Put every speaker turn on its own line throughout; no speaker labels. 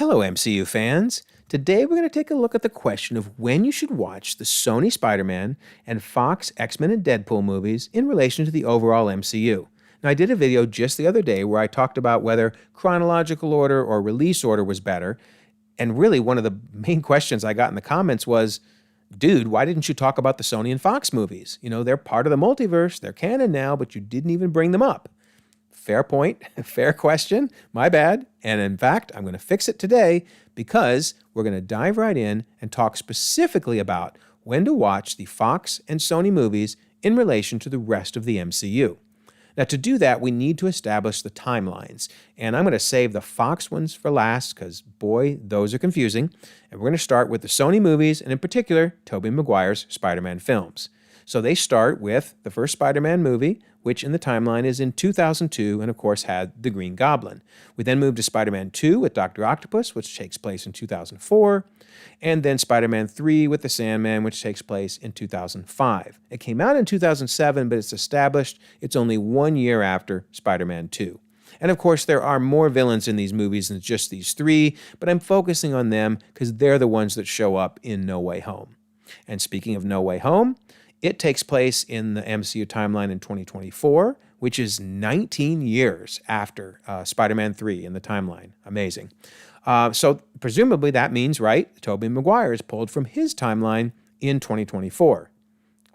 Hello, MCU fans. Today we're going to take a look at the question of when you should watch the Sony Spider-Man and Fox X-Men and Deadpool movies in relation to the overall MCU. Now, I did a video just the other day where I talked about whether chronological order or release order was better, and really one of the main questions I got in the comments was, dude, why didn't you talk about the Sony and Fox movies? You know, they're part of the multiverse, they're canon now, but you didn't even bring them up. Fair point, fair question, my bad. And in fact, I'm going to fix it today because we're going to dive right in and talk specifically about when to watch the Fox and Sony movies in relation to the rest of the MCU. Now, to do that, we need to establish the timelines. And I'm going to save the Fox ones for last because, boy, those are confusing. And we're going to start with the Sony movies, and in particular, Tobey Maguire's Spider-Man films. So they start with the first Spider-Man movie, which in the timeline is in 2002 and, of course, had the Green Goblin. We then move to Spider-Man 2 with Dr. Octopus, which takes place in 2004, and then Spider-Man 3 with the Sandman, which takes place in 2005. It came out in 2007, but it's established it's only 1 year after Spider-Man 2. And of course, there are more villains in these movies than just these three, but I'm focusing on them because they're the ones that show up in No Way Home. And speaking of No Way Home, it takes place in the MCU timeline in 2024, which is 19 years after Spider-Man 3 in the timeline. Amazing. So presumably that means, right, Tobey Maguire is pulled from his timeline in 2024.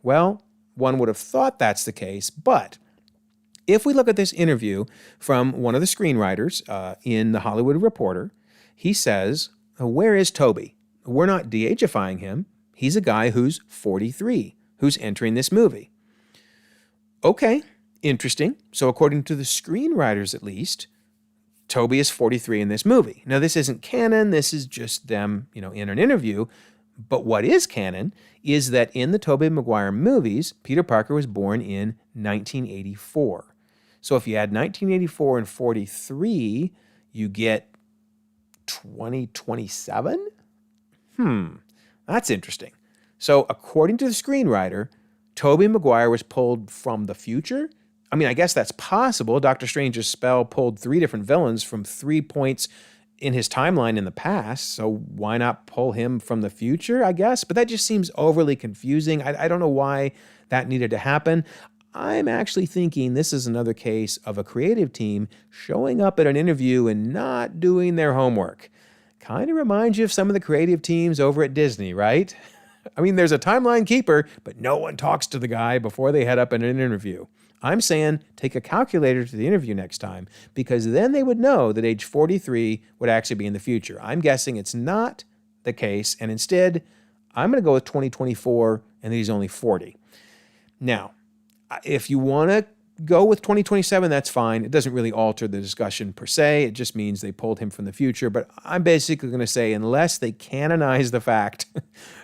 Well, one would have thought that's the case, but if we look at this interview from one of the screenwriters in The Hollywood Reporter, he says, where is Tobey? We're not de-agifying him. He's a guy who's 43. Who's entering this movie. Okay, interesting. So according to the screenwriters at least, Tobey is 43 in this movie. Now this isn't canon, this is just them, in an interview, but what is canon is that in the Tobey Maguire movies, Peter Parker was born in 1984. So if you add 1984 and 43, you get 2027? That's interesting. So according to the screenwriter, Tobey Maguire was pulled from the future. I mean, I guess that's possible. Doctor Strange's spell pulled 3 different villains from 3 points in his timeline in the past, so why not pull him from the future, I guess? But that just seems overly confusing. I don't know why that needed to happen. I'm actually thinking this is another case of a creative team showing up at an interview and not doing their homework. Kind of reminds you of some of the creative teams over at Disney, right? I mean, there's a timeline keeper, but no one talks to the guy before they head up in an interview. I'm saying take a calculator to the interview next time because then they would know that age 43 would actually be in the future. I'm guessing it's not the case, and instead, I'm going to go with 2024 and that he's only 40. Now, if you want to go with 2027, that's fine. It doesn't really alter the discussion per se. It just means they pulled him from the future. But I'm basically going to say unless they canonize the fact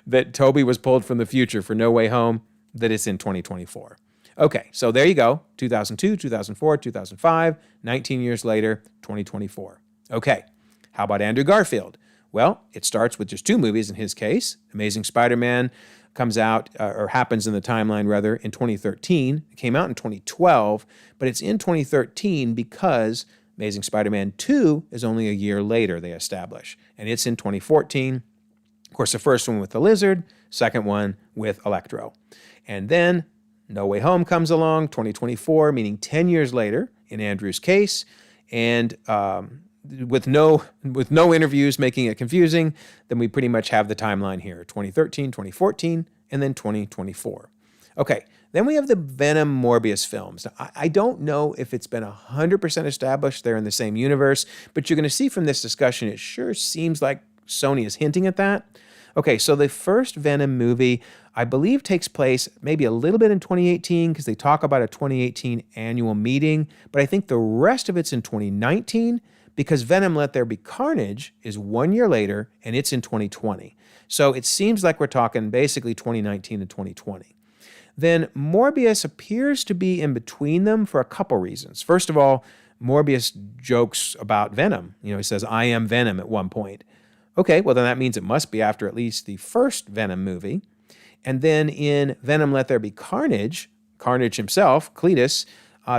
that Tobey was pulled from the future for No Way Home, that it's in 2024. Okay, so there you go. 2002, 2004, 2005, 19 years later, 2024. Okay, how about Andrew Garfield? Well, it starts with just 2 movies in his case. Amazing Spider-Man comes out, or happens in the timeline rather, in 2013. It came out in 2012, but it's in 2013 because Amazing Spider-Man 2 is only a year later, they establish. And it's in 2014. Of course, the first one with the Lizard, second one with Electro. And then No Way Home comes along, 2024, meaning 10 years later in Andrew's case. And with no interviews making it confusing, then we pretty much have the timeline here, 2013, 2014, and then 2024. Okay, then we have the Venom Morbius films. Now, I don't know if it's been 100% established they're in the same universe, but you're going to see from this discussion, it sure seems like Sony is hinting at that. Okay, so the first Venom movie, I believe, takes place maybe a little bit in 2018 because they talk about a 2018 annual meeting, but I think the rest of it's in 2019 because Venom Let There Be Carnage is 1 year later and it's in 2020. So it seems like we're talking basically 2019 and 2020. Then Morbius appears to be in between them for a couple reasons. First of all, Morbius jokes about Venom. He says, I am Venom at one point. Okay, well then that means it must be after at least the first Venom movie. And then in Venom Let There Be Carnage, Carnage himself, Cletus,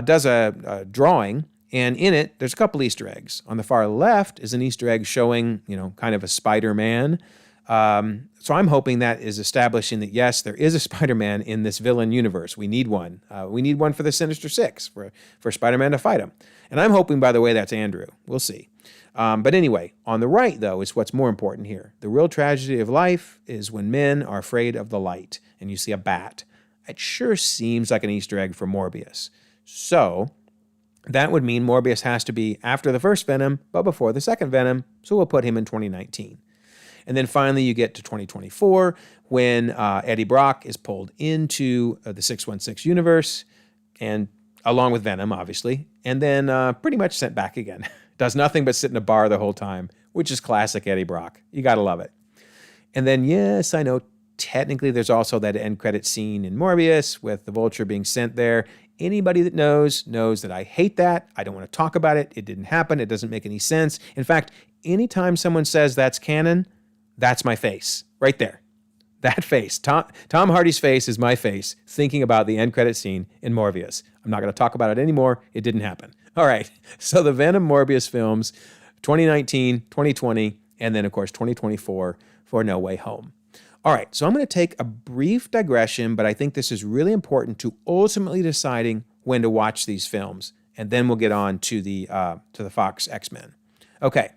does a drawing And in it, there's a couple Easter eggs. On the far left is an Easter egg showing, kind of a Spider-Man. So I'm hoping that is establishing that, yes, there is a Spider-Man in this villain universe. We need one. We need one for the Sinister Six, for Spider-Man to fight him. And I'm hoping, by the way, that's Andrew. We'll see. But anyway, on the right, though, is what's more important here. The real tragedy of life is when men are afraid of the light, and you see a bat. It sure seems like an Easter egg for Morbius. So that would mean Morbius has to be after the first Venom, but before the second Venom, so we'll put him in 2019. And then finally you get to 2024 when Eddie Brock is pulled into the 616 universe, and along with Venom, obviously, and then pretty much sent back again. Does nothing but sit in a bar the whole time, which is classic Eddie Brock. You got to love it. And then, yes, I know, technically there's also that end credit scene in Morbius with the Vulture being sent there. Anybody that knows that I hate that. I don't want to talk about it. It didn't happen. It doesn't make any sense. In fact, anytime someone says that's canon, that's my face right there. That face. Tom Hardy's face is my face thinking about the end credit scene in Morbius. I'm not going to talk about it anymore. It didn't happen. All right. So the Venom Morbius films, 2019, 2020, and then, of course, 2024 for No Way Home. All right. So I'm going to take a brief digression, but I think this is really important to ultimately deciding when to watch these films. And then we'll get on to the Fox X-Men. Okay.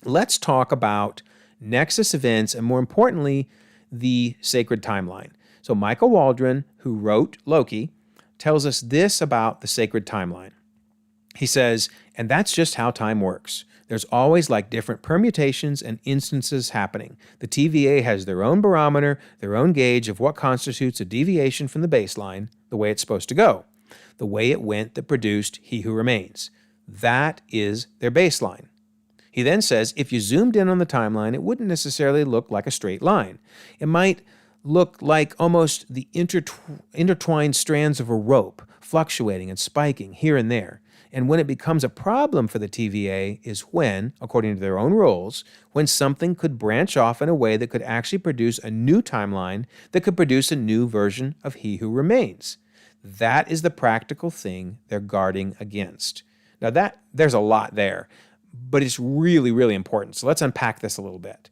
Let's talk about Nexus events and, more importantly, the sacred timeline. So Michael Waldron, who wrote Loki, tells us this about the sacred timeline. He says, and that's just how time works. There's always like different permutations and instances happening. The TVA has their own barometer, their own gauge of what constitutes a deviation from the baseline, the way it's supposed to go, the way it went that produced He Who Remains. That is their baseline. He then says, if you zoomed in on the timeline, it wouldn't necessarily look like a straight line. It might look like almost the intertwined strands of a rope, fluctuating and spiking here and there. And when it becomes a problem for the TVA is when, according to their own rules, when something could branch off in a way that could actually produce a new timeline that could produce a new version of He Who Remains. That is the practical thing they're guarding against. Now there's a lot there, but it's really, really important. So let's unpack this a little bit.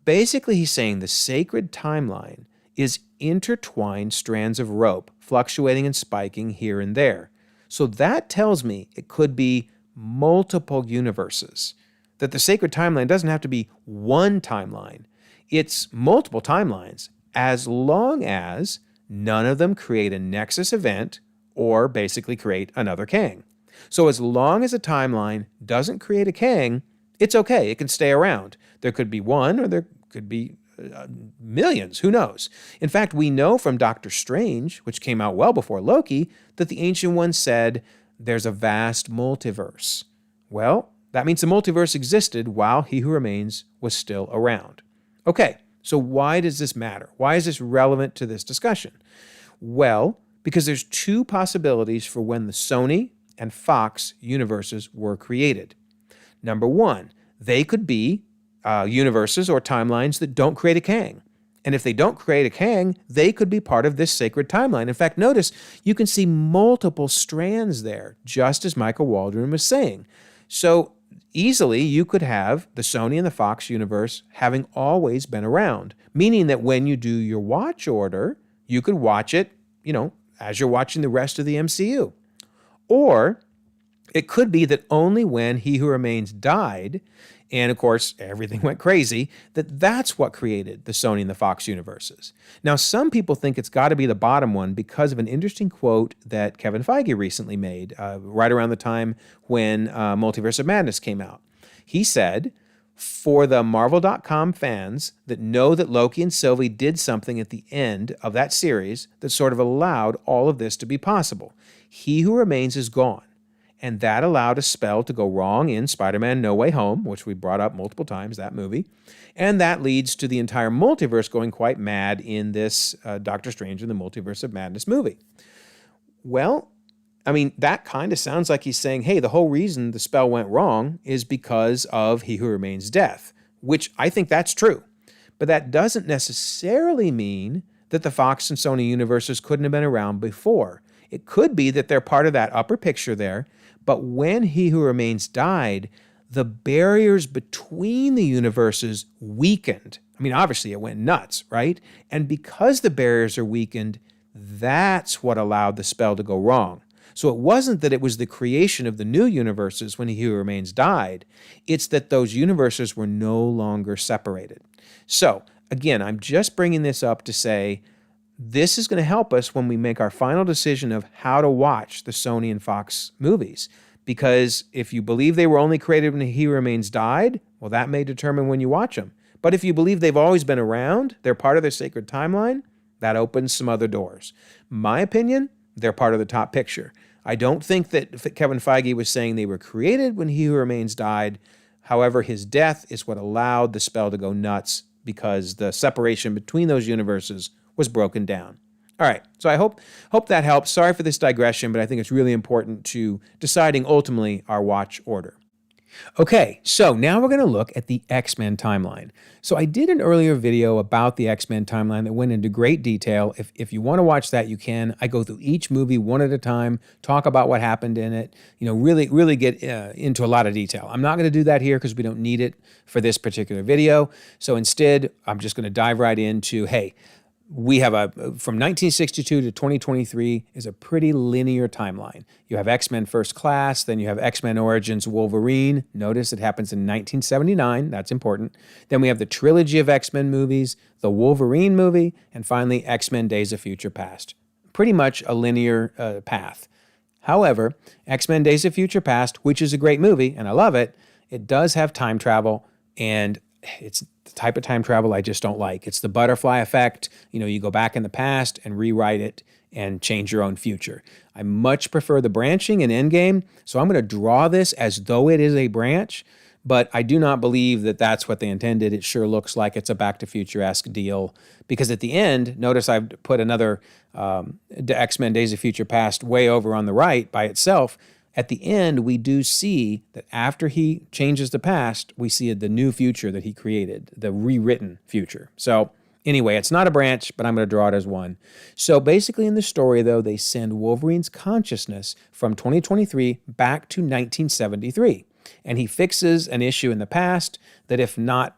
Basically, he's saying the sacred timeline is intertwined strands of rope, fluctuating and spiking here and there. So that tells me it could be multiple universes, that the sacred timeline doesn't have to be one timeline. It's multiple timelines, as long as none of them create a Nexus event or basically create another Kang. So as long as a timeline doesn't create a Kang, it's okay. It can stay around. There could be one or there could be millions. Who knows? In fact, we know from Doctor Strange, which came out well before Loki, that the Ancient One said there's a vast multiverse. Well, that means the multiverse existed while He Who Remains was still around. Okay, so why does this matter? Why is this relevant to this discussion? Well, because there's two possibilities for when the Sony and Fox universes were created. Number one, they could be universes or timelines that don't create a Kang. And if they don't create a Kang, they could be part of this sacred timeline. In fact, notice you can see multiple strands there, just as Michael Waldron was saying. So easily you could have the Sony and the Fox universe having always been around, meaning that when you do your watch order, you could watch it, as you're watching the rest of the MCU. Or it could be that only when He Who Remains died, and of course everything went crazy, that's what created the Sony and the Fox universes. Now, some people think it's got to be the bottom one because of an interesting quote that Kevin Feige recently made right around the time when Multiverse of Madness came out. He said, for the Marvel.com fans that know that Loki and Sylvie did something at the end of that series that sort of allowed all of this to be possible. He Who Remains is gone. And that allowed a spell to go wrong in Spider-Man No Way Home, which we brought up multiple times, that movie. And that leads to the entire multiverse going quite mad in this Doctor Strange in the Multiverse of Madness movie. Well, I mean, that kind of sounds like he's saying, hey, the whole reason the spell went wrong is because of He Who Remains' death, which I think that's true. But that doesn't necessarily mean that the Fox and Sony universes couldn't have been around before. It could be that they're part of that upper picture there, But when He Who Remains died, the barriers between the universes weakened. I mean, obviously it went nuts, right? And because the barriers are weakened, that's what allowed the spell to go wrong. So it wasn't that it was the creation of the new universes when He Who Remains died. It's that those universes were no longer separated. So again, I'm just bringing this up to say this is going to help us when we make our final decision of how to watch the Sony and Fox movies. Because if you believe they were only created when He Who Remains died, well, that may determine when you watch them. But if you believe they've always been around, they're part of their sacred timeline, that opens some other doors. My opinion, they're part of the top picture. I don't think that Kevin Feige was saying they were created when He Who Remains died. However, his death is what allowed the spell to go nuts because the separation between those universes was broken down. All right, so I hope that helps. Sorry for this digression, but I think it's really important to deciding ultimately our watch order. Okay, so now we're going to look at the X-Men timeline. So I did an earlier video about the X-Men timeline that went into great detail. If you want to watch that, you can. I go through each movie one at a time, talk about what happened in it, really get into a lot of detail. I'm not going to do that here because we don't need it for this particular video. So instead, I'm just going to dive right into, hey, we have from 1962 to 2023 is a pretty linear timeline. You have X-Men First Class, then you have X-Men Origins Wolverine. Notice it happens in 1979. That's important. Then we have the trilogy of X-Men movies, the Wolverine movie, and finally X-Men Days of Future Past. Pretty much a linear path. However, X-Men Days of Future Past, which is a great movie, and I love it, it does have time travel, and it's the type of time travel I just don't like. It's the butterfly effect. You go back in the past and rewrite it and change your own future. I much prefer the branching in Endgame, so I'm going to draw this as though it is a branch, but I do not believe that that's what they intended. It sure looks like it's a Back to Future-esque deal, because at the end, notice I've put another X-Men Days of Future Past way over on the right by itself. At the end, we do see that after he changes the past, we see the new future that he created, the rewritten future. So anyway, it's not a branch, but I'm going to draw it as one. So basically in the story, though, they send Wolverine's consciousness from 2023 back to 1973. And he fixes an issue in the past that, if not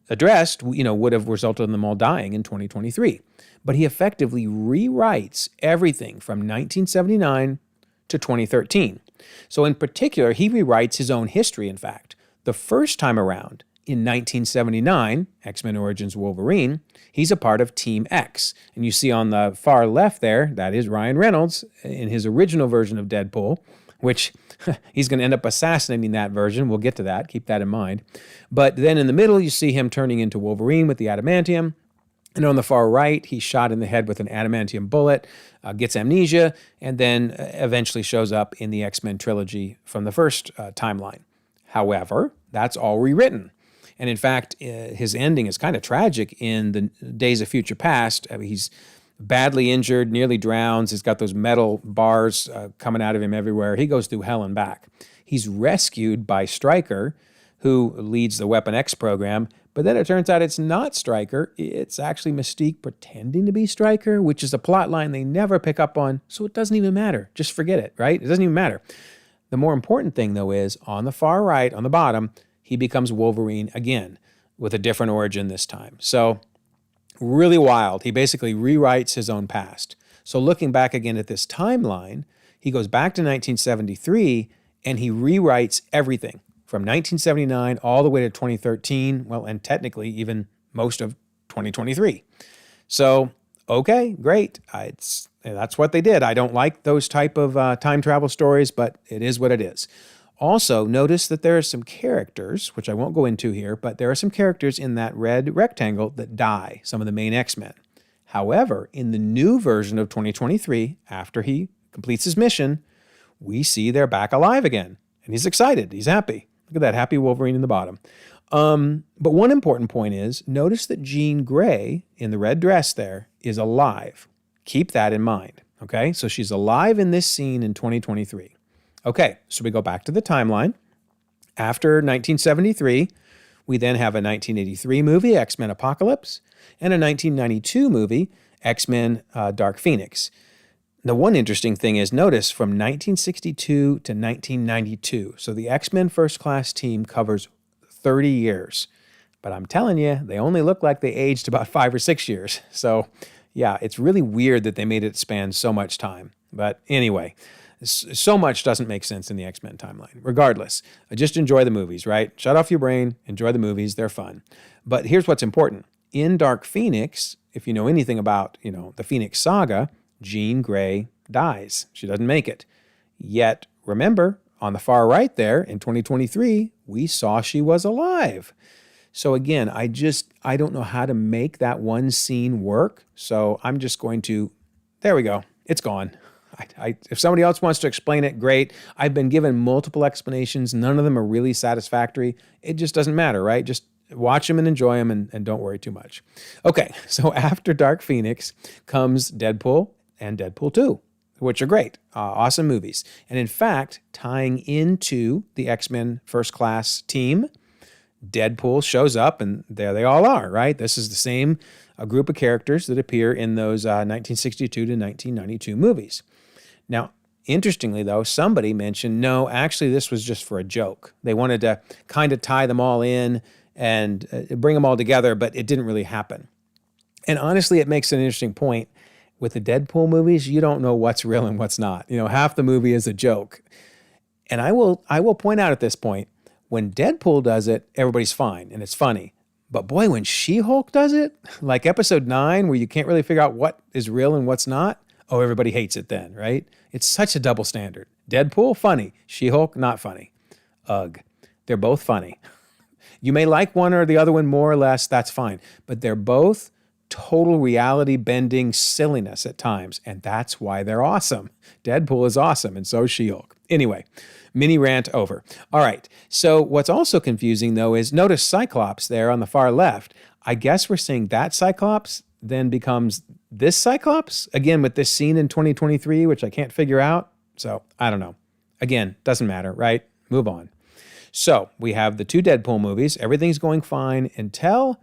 addressed, would have resulted in them all dying in 2023. But he effectively rewrites everything from 1979 to 2013. So in particular, he rewrites his own history, in fact. The first time around, in 1979, X-Men Origins Wolverine, he's a part of Team X. And you see on the far left there, that is Ryan Reynolds in his original version of Deadpool, which he's going to end up assassinating that version. We'll get to that. Keep that in mind. But then in the middle, you see him turning into Wolverine with the adamantium. And on the far right, he's shot in the head with an adamantium bullet, gets amnesia, and then eventually shows up in the X-Men trilogy from the first timeline. However, that's all rewritten. And in fact, his ending is kind of tragic in the Days of Future Past. I mean, he's badly injured, nearly drowns. He's got those metal bars coming out of him everywhere. He goes through hell and back. He's rescued by Stryker, who leads the Weapon X program. But then it turns out it's not Stryker. It's actually Mystique pretending to be Stryker, which is a plot line they never pick up on, so it doesn't even matter. Just forget it, right? It doesn't even matter. The more important thing, though, is on the far right, on the bottom, he becomes Wolverine again with a different origin this time. So really wild. He basically rewrites his own past. So looking back again at this timeline, he goes back to 1973 and he rewrites everything. From 1979 all the way to 2013, well, and technically even most of 2023. So, okay, great. That's what they did. I don't like those type of time travel stories, but it is what it is. Also, notice that there are some characters, which I won't go into here, but there are some characters in that red rectangle that die, some of the main X-Men. However, in the new version of 2023, after he completes his mission, we see they're back alive again. And he's excited. He's happy. Look at that happy Wolverine in the bottom. But one important point is, notice that Jean Grey in the red dress there is alive. Keep that in mind, okay? So she's alive in this scene in 2023. Okay, so we go back to the timeline. After 1973, we then have a 1983 movie, X-Men Apocalypse, and a 1992 movie, X-Men Dark Phoenix. Now, one interesting thing is notice from 1962 to 1992. So the X-Men First Class team covers 30 years. But I'm telling you, they only look like they aged about 5 or 6 years. So yeah, it's really weird that they made it span so much time. But anyway, so much doesn't make sense in the X-Men timeline. Regardless, just enjoy the movies, right? Shut off your brain, enjoy the movies, they're fun. But here's what's important. In Dark Phoenix, if you know anything about, the Phoenix Saga, Jean Grey dies. She doesn't make it. Yet, remember, on the far right there, in 2023, we saw she was alive. So again, I don't know how to make that one scene work. So I'm just going to, there we go. It's gone. If somebody else wants to explain it, great. I've been given multiple explanations. None of them are really satisfactory. It just doesn't matter, right? Just watch them and enjoy them and don't worry too much. Okay, so after Dark Phoenix comes Deadpool and Deadpool 2, which are great. Awesome movies. And in fact, tying into the X-Men First Class team, Deadpool shows up and there they all are, right? This is the same group of characters that appear in those 1962 to 1992 movies. Now, interestingly though, somebody mentioned, no, actually this was just for a joke. They wanted to kind of tie them all in and bring them all together, but it didn't really happen. And honestly, it makes an interesting point. With the Deadpool movies, you don't know what's real and what's not. Half the movie is a joke. And I will point out at this point, when Deadpool does it, everybody's fine and it's funny. But boy, when She-Hulk does it, like episode 9, where you can't really figure out what is real and what's not, oh, everybody hates it then, right? It's such a double standard. Deadpool, funny. She-Hulk, not funny. Ugh. They're both funny. You may like one or the other one more or less, that's fine. But they're both total reality-bending silliness at times, and that's why they're awesome. Deadpool is awesome, and so is She-Hulk. Anyway, mini rant over. All right, so what's also confusing, though, is notice Cyclops there on the far left. I guess we're saying that Cyclops then becomes this Cyclops, again, with this scene in 2023, which I can't figure out. So, I don't know. Again, doesn't matter, right? Move on. So, we have the 2 Deadpool movies. Everything's going fine until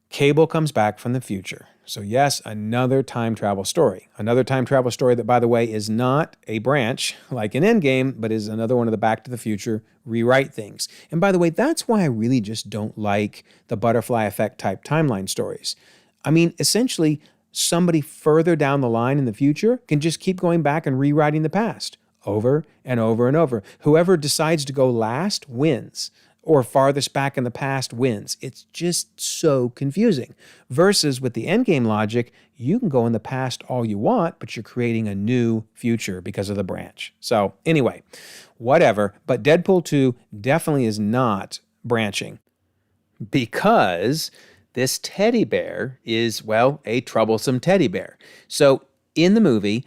Cable comes back from the future. So yes, another time travel story. Another time travel story that, by the way, is not a branch like in Endgame, but is another one of the Back to the Future rewrite things. And by the way, that's why I really just don't like the butterfly effect type timeline stories. I mean, essentially, somebody further down the line in the future can just keep going back and rewriting the past over and over and over. Whoever decides to go last wins, or farthest back in the past wins. It's just so confusing. Versus with the endgame logic, you can go in the past all you want, but you're creating a new future because of the branch. So anyway, whatever. But Deadpool 2 definitely is not branching because this teddy bear is, well, a troublesome teddy bear. So in the movie,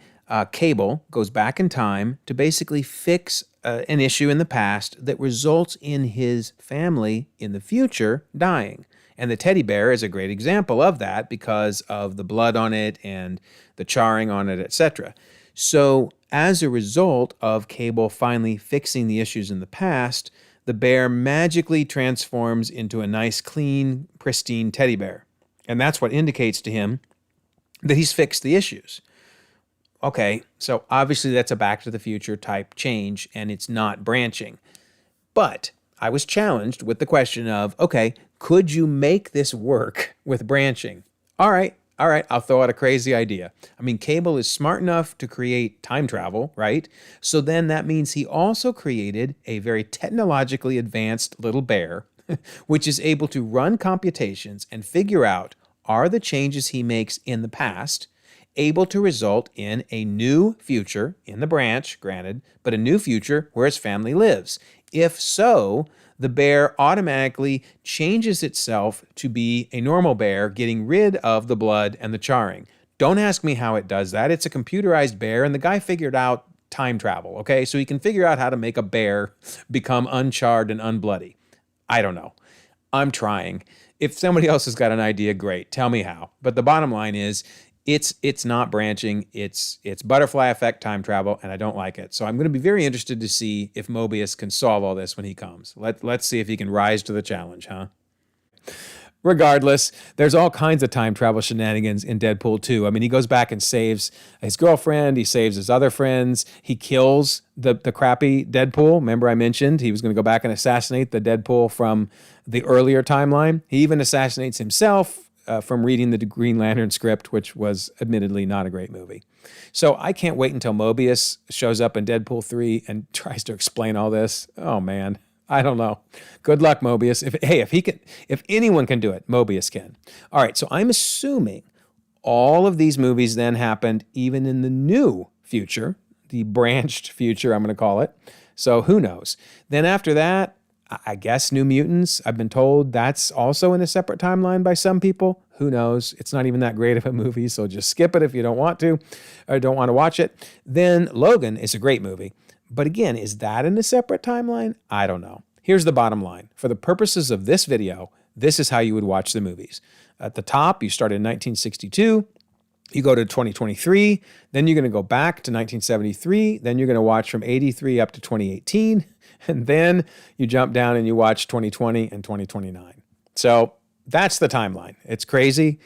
Cable goes back in time to basically fix an issue in the past that results in his family in the future dying. And the teddy bear is a great example of that because of the blood on it and the charring on it, etc. So as a result of Cable finally fixing the issues in the past, the bear magically transforms into a nice, clean, pristine teddy bear. And that's what indicates to him that he's fixed the issues. Okay, so obviously that's a Back to the Future type change, and it's not branching. But I was challenged with the question of, okay, could you make this work with branching? All right, I'll throw out a crazy idea. I mean, Cable is smart enough to create time travel, right? So then that means he also created a very technologically advanced little bear, which is able to run computations and figure out, are the changes he makes in the past able to result in a new future, in the branch, granted, but a new future where his family lives? If so, the bear automatically changes itself to be a normal bear, getting rid of the blood and the charring. Don't ask me how it does that. It's a computerized bear, and the guy figured out time travel, okay? So he can figure out how to make a bear become uncharred and unbloody. I don't know. I'm trying. If somebody else has got an idea, great. Tell me how. But the bottom line is, it's not branching. It's butterfly effect time travel, and I don't like it. So I'm going to be very interested to see if Mobius can solve all this when he comes. Let's see if he can rise to the challenge, huh? Regardless, there's all kinds of time travel shenanigans in Deadpool 2. I mean, he goes back and saves his girlfriend. He saves his other friends. He kills the crappy Deadpool. Remember I mentioned he was going to go back and assassinate the Deadpool from the earlier timeline. He even assassinates himself from reading the Green Lantern script, which was admittedly not a great movie. So I can't wait until Mobius shows up in Deadpool 3 and tries to explain all this. Oh, man. I don't know. Good luck, Mobius. If anyone can do it, Mobius can. All right, so I'm assuming all of these movies then happened even in the new future, the branched future, I'm going to call it. So who knows? Then after that, I guess New Mutants, I've been told that's also in a separate timeline by some people. Who knows? It's not even that great of a movie, so just skip it if you don't want to or don't want to watch it. Then Logan is a great movie. But again, is that in a separate timeline? I don't know. Here's the bottom line. For the purposes of this video, this is how you would watch the movies. At the top, you start in 1962. You go to 2023. Then you're going to go back to 1973. Then you're going to watch from 83 up to 2018. And then you jump down and you watch 2020 and 2029. So that's the timeline. It's crazy.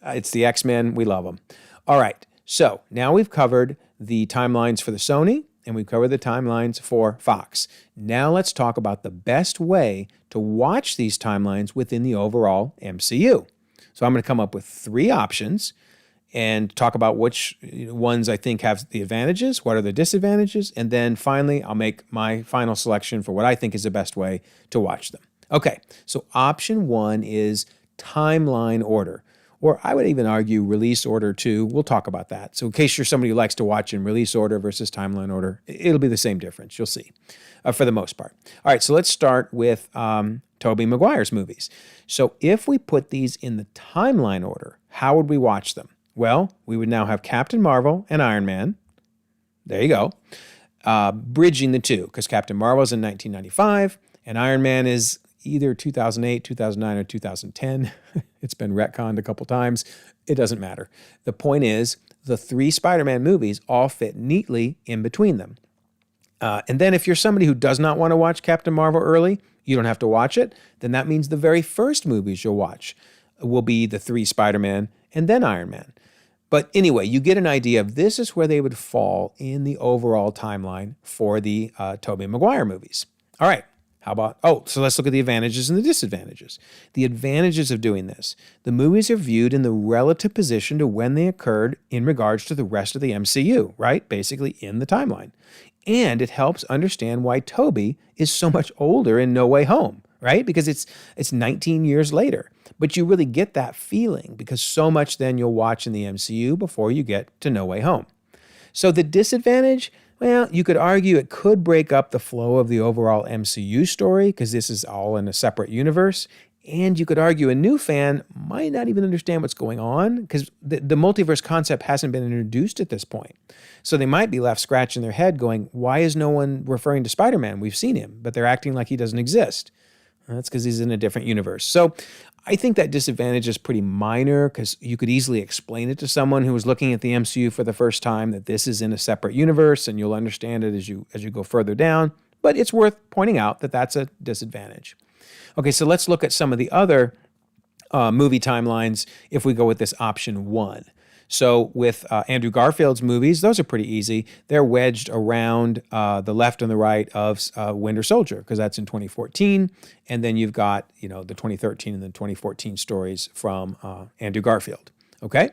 It's the X-Men. We love them. All right. So now we've covered the timelines for the Sony, and we've covered the timelines for Fox. Now let's talk about the best way to watch these timelines within the overall MCU. So I'm going to come up with 3 options and talk about which ones I think have the advantages, what are the disadvantages, and then finally I'll make my final selection for what I think is the best way to watch them. Okay, so option 1 is timeline order. Or I would even argue release order too. We'll talk about that. So in case you're somebody who likes to watch in release order versus timeline order, it'll be the same difference. You'll see for the most part. All right, so let's start with Tobey Maguire's movies. So if we put these in the timeline order, how would we watch them? Well, we would now have Captain Marvel and Iron Man. There you go. Bridging the two, because Captain Marvel's in 1995 and Iron Man is either 2008, 2009, or 2010. It's been retconned a couple times. It doesn't matter. The point is, the 3 Spider-Man movies all fit neatly in between them. And then if you're somebody who does not want to watch Captain Marvel early, you don't have to watch it. Then that means the very first movies you'll watch will be the 3 Spider-Man and then Iron Man. But anyway, you get an idea of this is where they would fall in the overall timeline for the Tobey Maguire movies. All right. So let's look at the advantages and the disadvantages. The advantages of doing this. The movies are viewed in the relative position to when they occurred in regards to the rest of the MCU, right? Basically in the timeline. And it helps understand why Tobey is so much older in No Way Home, right? Because it's 19 years later. But you really get that feeling because so much then you'll watch in the MCU before you get to No Way Home. So the disadvantage, well, you could argue it could break up the flow of the overall MCU story because this is all in a separate universe. And you could argue a new fan might not even understand what's going on because the multiverse concept hasn't been introduced at this point. So they might be left scratching their head going, why is no one referring to Spider-Man? We've seen him, but they're acting like he doesn't exist. That's because he's in a different universe. So I think that disadvantage is pretty minor because you could easily explain it to someone who was looking at the MCU for the first time that this is in a separate universe and you'll understand it as you go further down. But it's worth pointing out that that's a disadvantage. Okay, so let's look at some of the other movie timelines if we go with this option 1. So with Andrew Garfield's movies, those are pretty easy. They're wedged around the left and the right of Winter Soldier because that's in 2014. And then you've got, the 2013 and the 2014 stories from Andrew Garfield. Okay?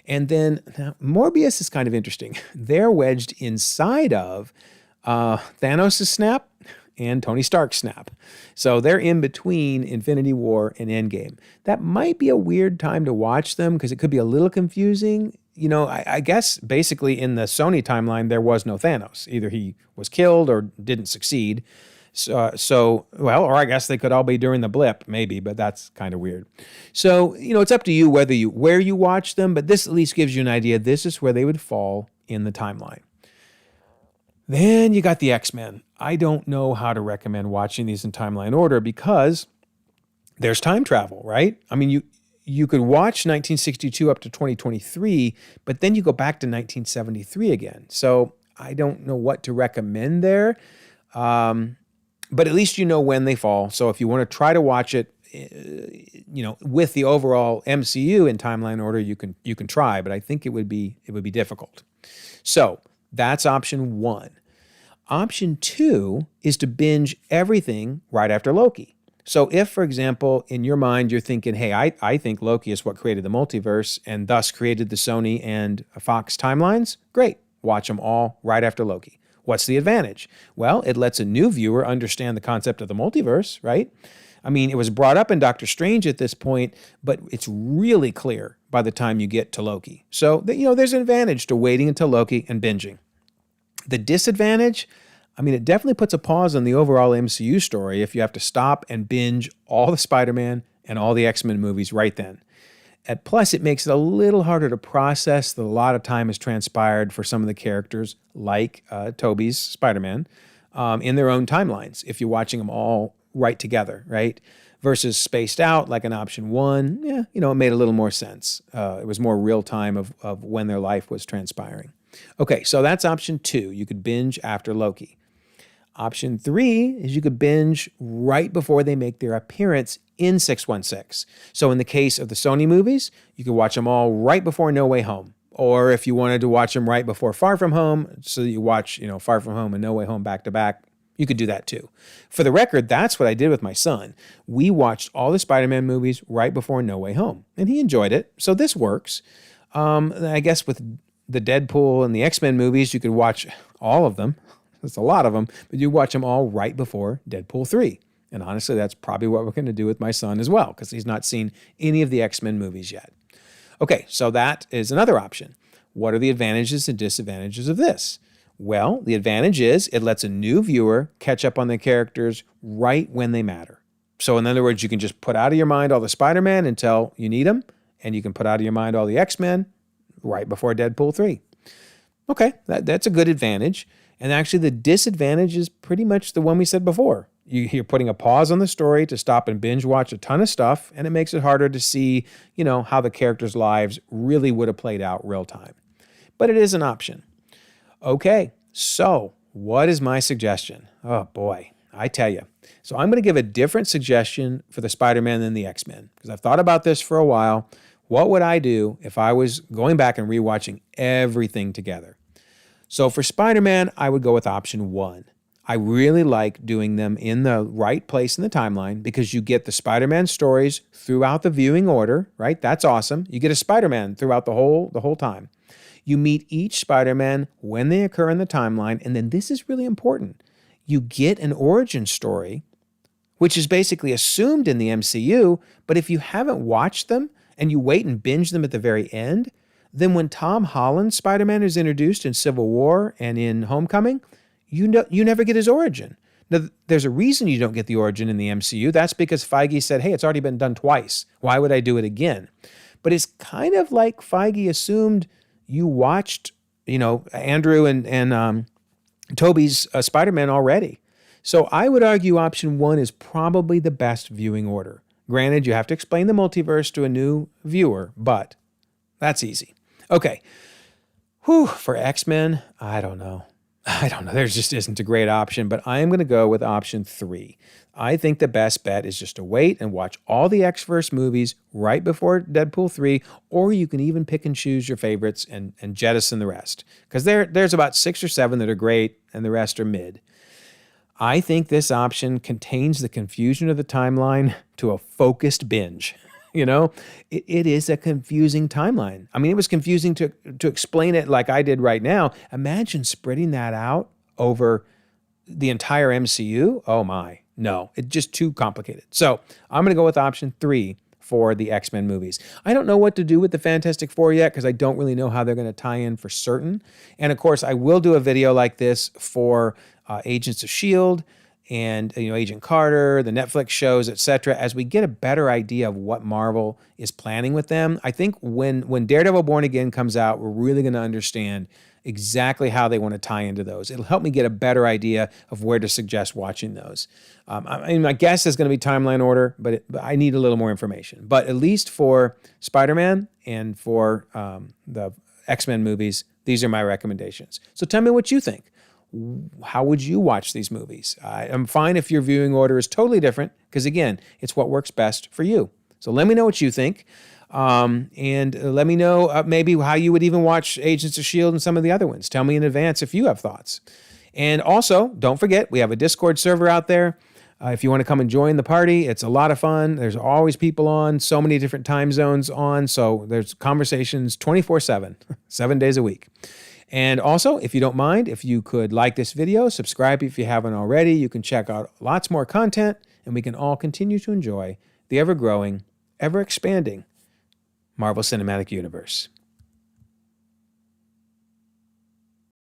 And then now, Morbius is kind of interesting. They're wedged inside of Thanos' snap and Tony Stark's snap. So they're in between Infinity War and Endgame. That might be a weird time to watch them because it could be a little confusing. I guess basically in the Sony timeline, there was no Thanos. Either he was killed or didn't succeed. Or I guess they could all be during the blip, maybe, but that's kind of weird. So, it's up to you where you watch them, but this at least gives you an idea. This is where they would fall in the timeline. Then you got the X-Men. I don't know how to recommend watching these in timeline order because there's time travel, right? I mean, you could watch 1962 up to 2023, but then you go back to 1973 again. So I don't know what to recommend there. But at least you know when they fall. So if you want to try to watch it, with the overall MCU in timeline order, you can try, but I think it would be difficult. So that's option 1. Option 2 is to binge everything right after Loki. So if, for example, in your mind you're thinking, hey, I think Loki is what created the multiverse and thus created the Sony and Fox timelines, great. Watch them all right after Loki. What's the advantage? Well, it lets a new viewer understand the concept of the multiverse, right? I mean, it was brought up in Doctor Strange at this point, but it's really clear by the time you get to Loki. So, there's an advantage to waiting until Loki and binging. The disadvantage, I mean, it definitely puts a pause on the overall MCU story if you have to stop and binge all the Spider-Man and all the X-Men movies right then. And plus, it makes it a little harder to process that a lot of time has transpired for some of the characters, like Tobey's Spider-Man, in their own timelines, if you're watching them all right together, right? Versus spaced out, like in option 1, it made a little more sense. It was more real time of when their life was transpiring. Okay, so that's option 2. You could binge after Loki. Option 3 is you could binge right before they make their appearance in 616. So in the case of the Sony movies, you could watch them all right before No Way Home. Or if you wanted to watch them right before Far From Home, so that you watch, Far From Home and No Way Home back to back, you could do that too. For the record, that's what I did with my son. We watched all the Spider-Man movies right before No Way Home, and he enjoyed it. So this works. I guess with the Deadpool and the X-Men movies, you could watch all of them. That's a lot of them, but you watch them all right before Deadpool 3. And honestly, that's probably what we're going to do with my son as well, because he's not seen any of the X-Men movies yet. Okay, so that is another option. What are the advantages and disadvantages of this? Well, the advantage is it lets a new viewer catch up on the characters right when they matter. So in other words, you can just put out of your mind all the Spider-Man until you need them, and you can put out of your mind all the X-Men right before Deadpool 3. Okay, that's a good advantage. And actually, the disadvantage is pretty much the one we said before. You're putting a pause on the story to stop and binge watch a ton of stuff, and it makes it harder to see, how the characters' lives really would have played out real time. But it is an option. Okay, so what is my suggestion? Oh boy, I tell you. So I'm going to give a different suggestion for the Spider-Man than the X-Men, because I've thought about this for a while. What would I do if I was going back and rewatching everything together? So for Spider-Man, I would go with option 1. I really like doing them in the right place in the timeline because you get the Spider-Man stories throughout the viewing order, right? That's awesome. You get a Spider-Man throughout the whole time. You meet each Spider-Man when they occur in the timeline, and then this is really important. You get an origin story, which is basically assumed in the MCU, but if you haven't watched them and you wait and binge them at the very end, then when Tom Holland's Spider-Man is introduced in Civil War and in Homecoming, you never get his origin. Now, there's a reason you don't get the origin in the MCU. That's because Feige said, hey, it's already been done twice. Why would I do it again? But it's kind of like Feige assumed you watched, Andrew and Tobey's Spider-Man already. So I would argue option 1 is probably the best viewing order. Granted, you have to explain the multiverse to a new viewer, but that's easy. Okay. For X-Men, I don't know. There just isn't a great option, but I am going to go with option 3. I think the best bet is just to wait and watch all the X-Verse movies right before Deadpool 3, or you can even pick and choose your favorites and jettison the rest. Because there's about 6 or 7 that are great, and the rest are mid. I think this option contains the confusion of the timeline to a focused binge. It is a confusing timeline. I mean, it was confusing to explain it like I did right now. Imagine spreading that out over the entire MCU. Oh my, no, it's just too complicated. So I'm going to go with option 3 for the X-Men movies. I don't know what to do with the Fantastic Four yet because I don't really know how they're going to tie in for certain. And of course, I will do a video like this for Agents of S.H.I.E.L.D., and Agent Carter, the Netflix shows, etc., as we get a better idea of what Marvel is planning with them. I think when Daredevil Born Again comes out, we're really going to understand exactly how they want to tie into those. It'll help me get a better idea of where to suggest watching those. My guess is going to be timeline order, but I need a little more information. But at least for Spider-Man and for the X-Men movies, these are my recommendations. So tell me what you think. How would you watch these movies? I'm fine if your viewing order is totally different, because again, it's what works best for you. So let me know what you think. And let me know maybe how you would even watch Agents of S.H.I.E.L.D. and some of the other ones. Tell me in advance if you have thoughts. And also, don't forget, we have a Discord server out there. If you want to come and join the party, it's a lot of fun. There's always people on, so many different time zones on. So there's conversations 24/7, 7 days a week. And also, if you don't mind, if you could like this video, subscribe if you haven't already. You can check out lots more content, and we can all continue to enjoy the ever-growing, ever-expanding Marvel Cinematic Universe.